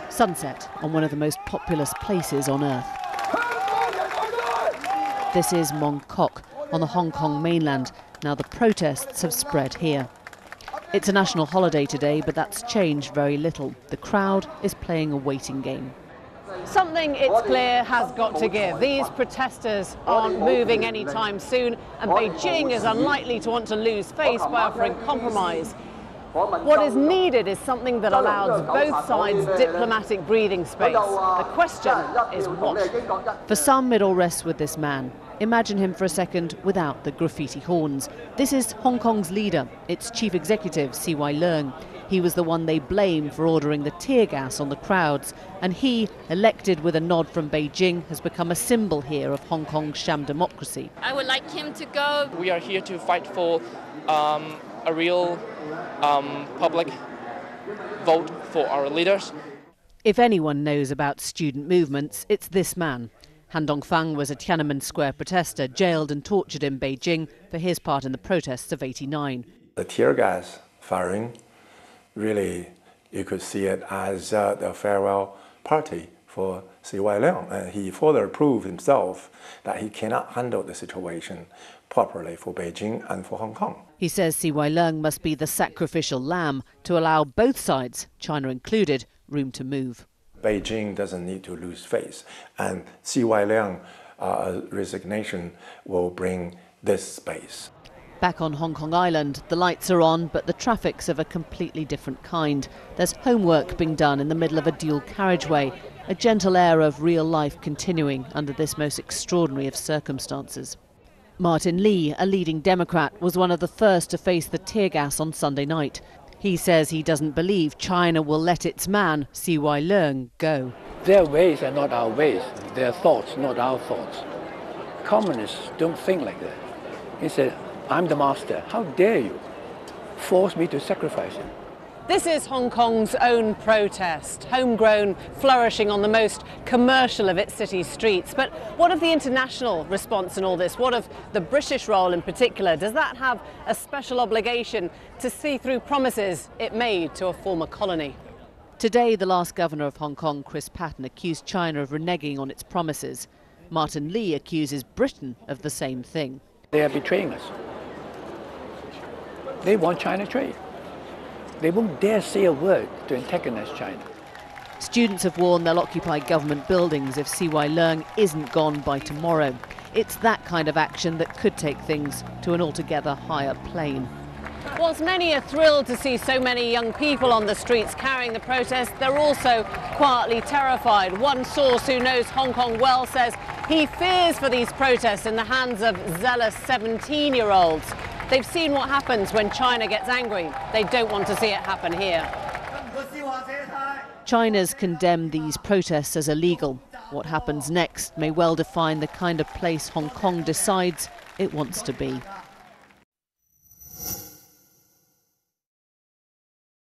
Sunset on one of the most populous places on earth. This is Mong Kok on the Hong Kong mainland. Now the protests have spread here. It's a national holiday today, but that's changed very little. The crowd is playing a waiting game. Something, it's clear, has got to give. These protesters aren't moving anytime soon, and Beijing is unlikely to want to lose face by offering compromise. What is needed is something that allows both sides diplomatic breathing space. The question is what? For some, it all rests with this man. Imagine him for a second without the graffiti horns. This is Hong Kong's leader, its chief executive, CY Leung. He was the one they blame for ordering the tear gas on the crowds, and he, elected with a nod from Beijing, has become a symbol here of Hong Kong's sham democracy. I would like him to go. We are here to fight for a real public vote for our leaders. If anyone knows about student movements, it's this man. Han Dongfang was a Tiananmen Square protester jailed and tortured in Beijing for his part in the protests of '89. The tear gas firing, really, you could see it as the farewell party for CY Leung. And he further proved himself that he cannot handle the situation properly for Beijing and for Hong Kong. He says CY Leung must be the sacrificial lamb to allow both sides, China included, room to move. Beijing doesn't need to lose face, and CY Leung resignation will bring this space. Back on Hong Kong Island, the lights are on, but the traffic's of a completely different kind. There's homework being done in the middle of a dual carriageway, a gentle air of real life continuing under this most extraordinary of circumstances. Martin Lee, a leading Democrat, was one of the first to face the tear gas on Sunday night. He says he doesn't believe China will let its man, CY Leung, go. Their ways are not our ways. Their thoughts, not our thoughts. Communists don't think like that. He said, I'm the master. How dare you force me to sacrifice him? This is Hong Kong's own protest, homegrown, flourishing on the most commercial of its city streets. But what of the international response in all this? What of the British role in particular? Does that have a special obligation to see through promises it made to a former colony? Today, the last governor of Hong Kong, Chris Patten, accused China of reneging on its promises. Martin Lee accuses Britain of the same thing. They are betraying us. They want China trade. They won't dare say a word to antagonize China. Students have warned they'll occupy government buildings if CY Leung isn't gone by tomorrow. It's that kind of action that could take things to an altogether higher plane. Whilst many are thrilled to see so many young people on the streets carrying the protest, they're also quietly terrified. One source who knows Hong Kong well says he fears for these protests in the hands of zealous 17-year-olds. They've seen what happens when China gets angry. They don't want to see it happen here. China's condemned these protests as illegal. What happens next may well define the kind of place Hong Kong decides it wants to be.